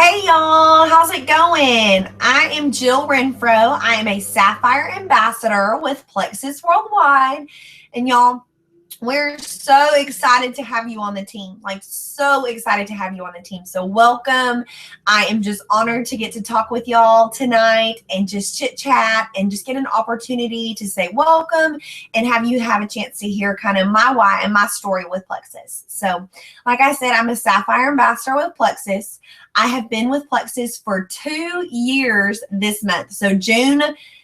Hey y'all, how's it going? I am Jill Renfro. I am a Sapphire Ambassador with Plexus Worldwide. And y'all, we're so excited to have you on the team. Like, so excited to have you on the team. So, welcome. I am just honored to get to talk with y'all tonight and just chit chat and just get an opportunity to say welcome and have you have a chance to hear kind of my why and my story with Plexus. So, like I said, I'm a Sapphire Ambassador with Plexus. I have been with Plexus for 2 years this month. So, June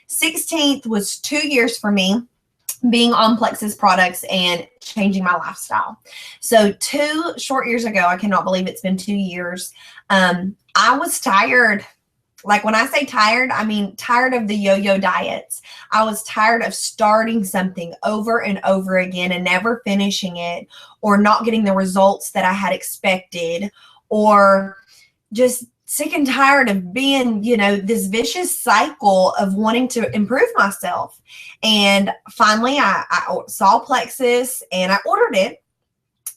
16th was 2 years for me being on Plexus products and changing my lifestyle. So 2 short years ago, I cannot believe it's been 2 years. I was tired. Like when I say tired, I mean tired of the yo-yo diets. I was tired of starting something over and over again and never finishing it, or not getting the results that I had expected, or just sick and tired of being, this vicious cycle of wanting to improve myself. And finally, I saw Plexus and I ordered it.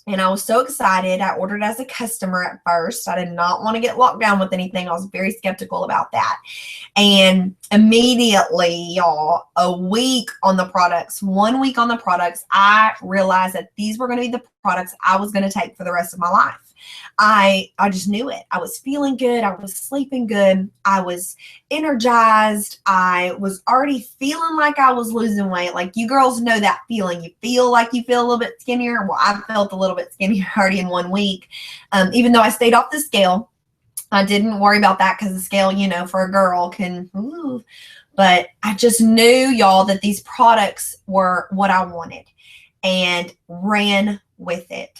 And I was so excited. I ordered as a customer at first. I did not want to get locked down with anything. I was very skeptical about that. And immediately, y'all, a week on the products, 1 week on the products, I realized that these were going to be the products I was going to take for the rest of my life. I just knew it. I was feeling good. I was sleeping good. I was energized. I was already feeling like I was losing weight. Like, you girls know that feeling. You feel like you feel a little bit skinnier. Well, I felt a little bit skinnier already in 1 week. Even though I stayed off the scale, I didn't worry about that because the scale, for a girl can, but I just knew, y'all, that these products were what I wanted and ran with it.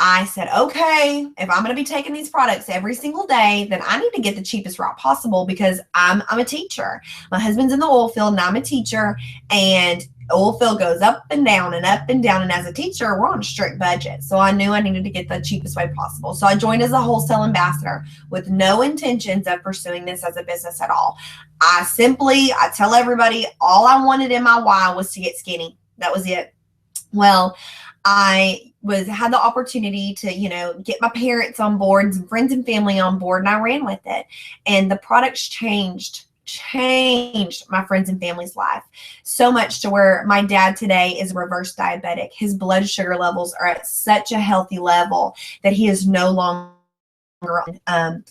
I said, okay, if I'm going to be taking these products every single day, then I need to get the cheapest route possible, because I'm a teacher. My husband's in the oil field and I'm a teacher, and oil field goes up and down and up and down. And as a teacher, we're on a strict budget. So I knew I needed to get the cheapest way possible. So I joined as a wholesale ambassador with no intentions of pursuing this as a business at all. I tell everybody, all I wanted in my why was to get skinny. That was it. Well, I had the opportunity to, get my parents on board and some friends and family on board, and I ran with it. And the products changed my friends and family's life so much to where my dad today is reverse diabetic. His blood sugar levels are at such a healthy level that he is no longer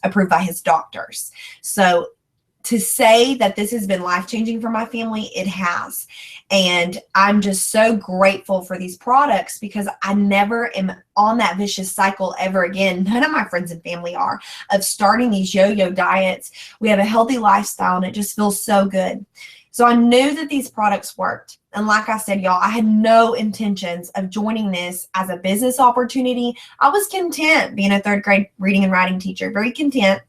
approved by his doctors. So to say that this has been life-changing for my family, it has. And I'm just so grateful for these products, because I never am on that vicious cycle ever again. None of my friends and family are, of starting these yo-yo diets. We have a healthy lifestyle and it just feels so good. So I knew that these products worked. And like I said, y'all, I had no intentions of joining this as a business opportunity. I was content being a 3rd grade reading and writing teacher, very content.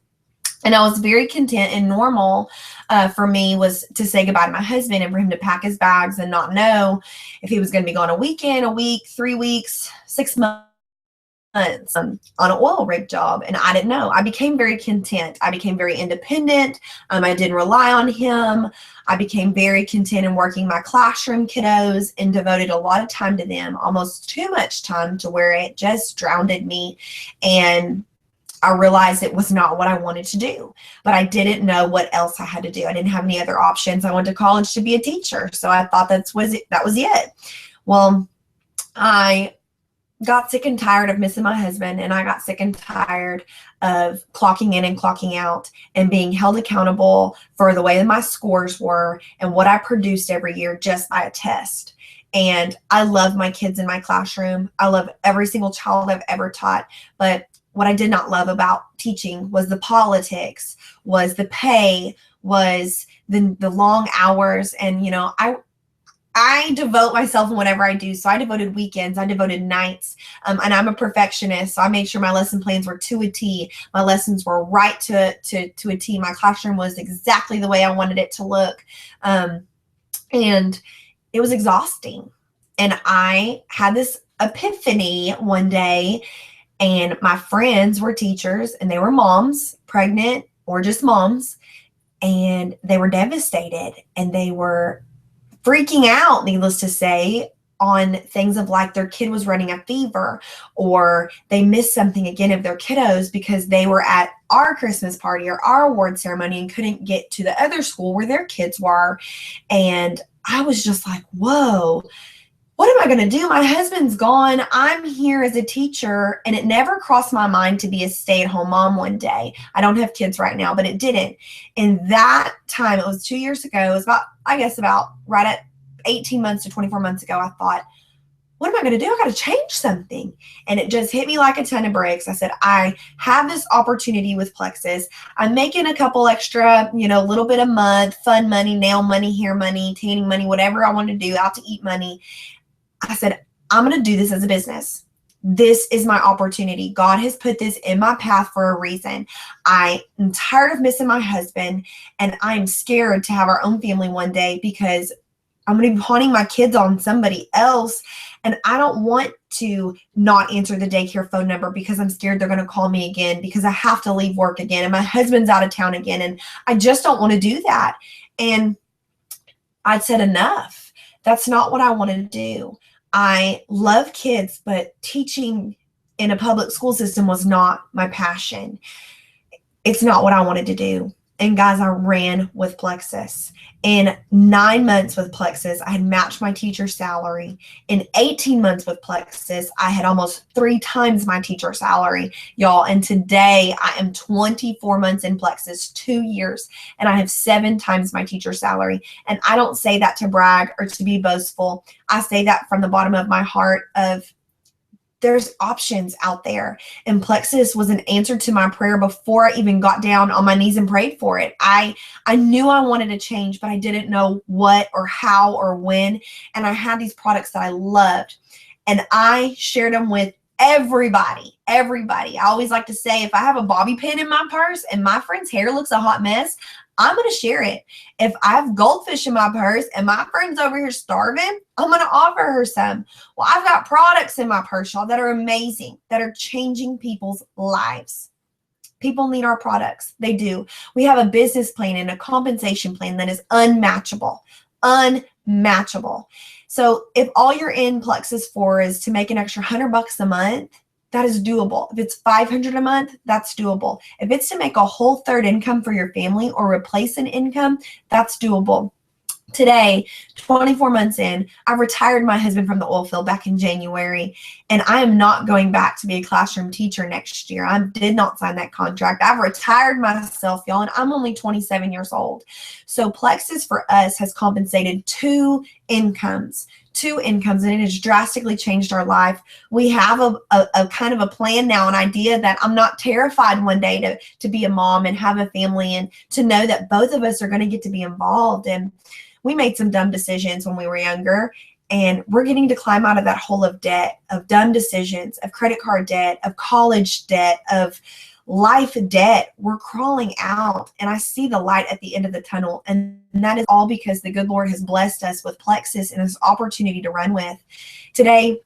And I was very content, and normal for me was to say goodbye to my husband and for him to pack his bags and not know if he was going to be gone a weekend, a week, 3 weeks, 6 months on an oil rig job. And I didn't know. I became very content. I became very independent. I didn't rely on him. I became very content in working my classroom kiddos and devoted a lot of time to them, almost too much time to where it just drowned me. And I realized it was not what I wanted to do, but I didn't know what else I had to do. I didn't have any other options. I went to college to be a teacher, so I thought that was it. Well, I got sick and tired of missing my husband, and I got sick and tired of clocking in and clocking out and being held accountable for the way that my scores were and what I produced every year just by a test. And I love my kids in my classroom. I love every single child I've ever taught, but what I did not love about teaching was the politics, was the pay, was the long hours. And, I devote myself in whatever I do. So I devoted weekends, I devoted nights, and I'm a perfectionist. So I made sure my lesson plans were to a T. My lessons were right to a T. My classroom was exactly the way I wanted it to look. And it was exhausting. And I had this epiphany one day. And my friends were teachers, and they were moms, pregnant or just moms, and they were devastated, and they were freaking out, needless to say, on things of like their kid was running a fever, or they missed something again of their kiddos because they were at our Christmas party or our award ceremony and couldn't get to the other school where their kids were. And I was just like, whoa, what am I going to do? My husband's gone. I'm here as a teacher, and it never crossed my mind to be a stay-at-home mom one day. I don't have kids right now, but it didn't. And that time, it was 2 years ago, it was about right at 18 months to 24 months ago, I thought, what am I going to do? I got to change something. And it just hit me like a ton of bricks. I said, I have this opportunity with Plexus. I'm making a couple extra, a little bit a month, fun money, nail money, hair money, tanning money, whatever I want to do, out to eat money. I said, I'm going to do this as a business. This is my opportunity. God has put this in my path for a reason. I am tired of missing my husband, and I'm scared to have our own family one day because I'm going to be pawning my kids on somebody else. And I don't want to not answer the daycare phone number because I'm scared they're going to call me again because I have to leave work again and my husband's out of town again. And I just don't want to do that. And I said, enough. That's not what I want to do. I love kids, but teaching in a public school system was not my passion. It's not what I wanted to do. And guys, I ran with Plexus. In 9 months with Plexus, I had matched my teacher's salary. In 18 months with Plexus, I had almost 3 times my teacher salary, y'all. And today I am 24 months in Plexus, 2 years, and I have 7 times my teacher salary. And I don't say that to brag or to be boastful. I say that from the bottom of my heart of there's options out there. And Plexus was an answer to my prayer before I even got down on my knees and prayed for it. I knew I wanted to change, but I didn't know what or how or when. And I had these products that I loved, and I shared them with everybody. I always like to say, if I have a bobby pin in my purse and my friend's hair looks a hot mess, I'm going to share it. If I have goldfish in my purse and my friend's over here starving, I'm going to offer her some. Well, I've got products in my purse, y'all, that are amazing, that are changing people's lives. People need our products. They do. We have a business plan and a compensation plan that is unmatchable. So if all you're in Plexus for is to make an extra $100 a month, that is doable. If it's $500 a month, that's doable. If it's to make a whole third income for your family or replace an income, that's doable. Today, 24 months in, I retired my husband from the oil field back in January, and I am not going back to be a classroom teacher next year. I did not sign that contract. I've retired myself, y'all, and I'm only 27 years old. So Plexus for us has compensated 2 incomes, and it has drastically changed our life. We have a kind of a plan now, an idea that I'm not terrified one day to be a mom and have a family, and to know that both of us are going to get to be involved. And we made some dumb decisions when we were younger, and we're getting to climb out of that hole of debt, of dumb decisions, of credit card debt, of college debt, of life debt. We're crawling out, and I see the light at the end of the tunnel. And that is all because the good Lord has blessed us with Plexus and this opportunity to run with. Today,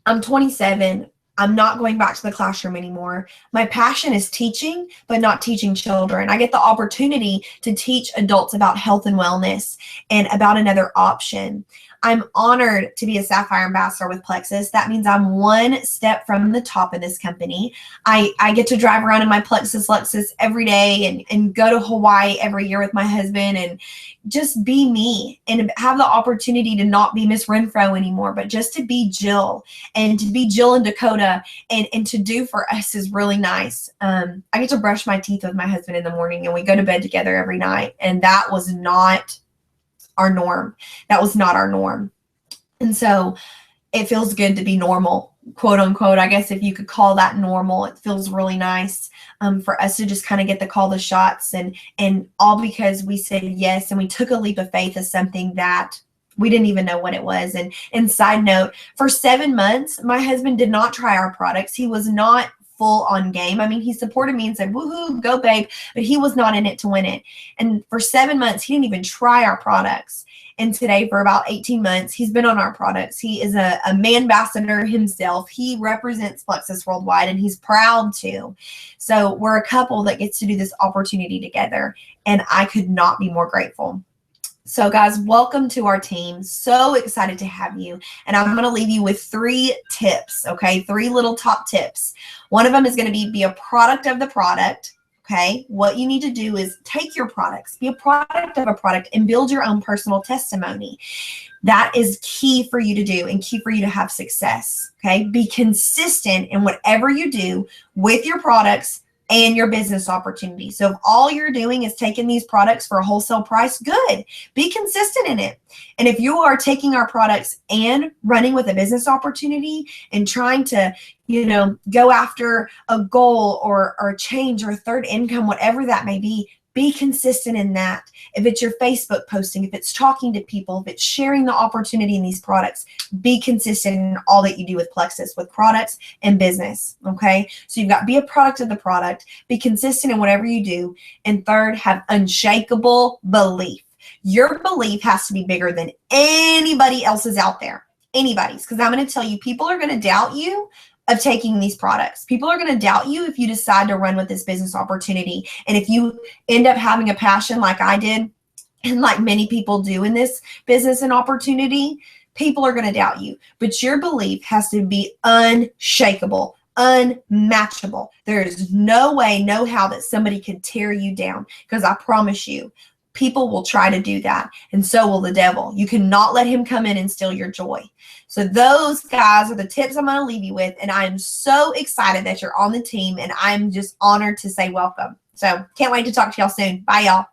I'm 27. I'm not going back to the classroom anymore. My passion is teaching, but not teaching children. I get the opportunity to teach adults about health and wellness and about another option. I'm honored to be a Sapphire Ambassador with Plexus. That means I'm one step from the top of this company. I get to drive around in my Plexus Lexus every day and go to Hawaii every year with my husband and just be me and have the opportunity to not be Miss Renfro anymore, but just to be Jill, and to be Jill and Dakota, and to do for us is really nice. I get to brush my teeth with my husband in the morning, and we go to bed together every night. And that was not our norm. That was not our norm. And so it feels good to be normal, quote unquote. I guess if you could call that normal, it feels really nice for us to just kind of get to call the shots, and all because we said yes, and we took a leap of faith as something that we didn't even know what it was. And side note, for 7 months, my husband did not try our products. He was not full on game. I mean, he supported me and said, woohoo, go babe, but he was not in it to win it. And for 7 months, he didn't even try our products. And today, for about 18 months, he's been on our products. He is a man ambassador himself. He represents Plexus worldwide, and he's proud to. So we're a couple that gets to do this opportunity together, and I could not be more grateful. So guys, welcome to our team. So excited to have you. And I'm going to leave you with 3 tips, okay? 3 little top tips. One of them is going to be a product of the product, okay? What you need to do is take your products, be a product of a product, and build your own personal testimony. That is key for you to do and key for you to have success, okay? Be consistent in whatever you do with your products and your business opportunity. So if all you're doing is taking these products for a wholesale price, good. Be consistent in it. And if you are taking our products and running with a business opportunity and trying to, go after a goal or change or third income, whatever that may be consistent in that. If it's your Facebook posting, if it's talking to people, if it's sharing the opportunity in these products, be consistent in all that you do with Plexus, with products and business, okay? So you've got be a product of the product, be consistent in whatever you do, and third, have unshakable belief. Your belief has to be bigger than anybody else's out there, anybody's, because I'm going to tell you, people are going to doubt you of taking these products. People are going to doubt you if you decide to run with this business opportunity. And if you end up having a passion like I did, and like many people do in this business and opportunity, people are going to doubt you. But your belief has to be unshakable, unmatchable. There is no way, no how that somebody could tear you down, because I promise you, people will try to do that, and so will the devil. You cannot let him come in and steal your joy. So those guys are the tips I'm going to leave you with, and I'm so excited that you're on the team, and I'm just honored to say welcome. So can't wait to talk to y'all soon. Bye, y'all.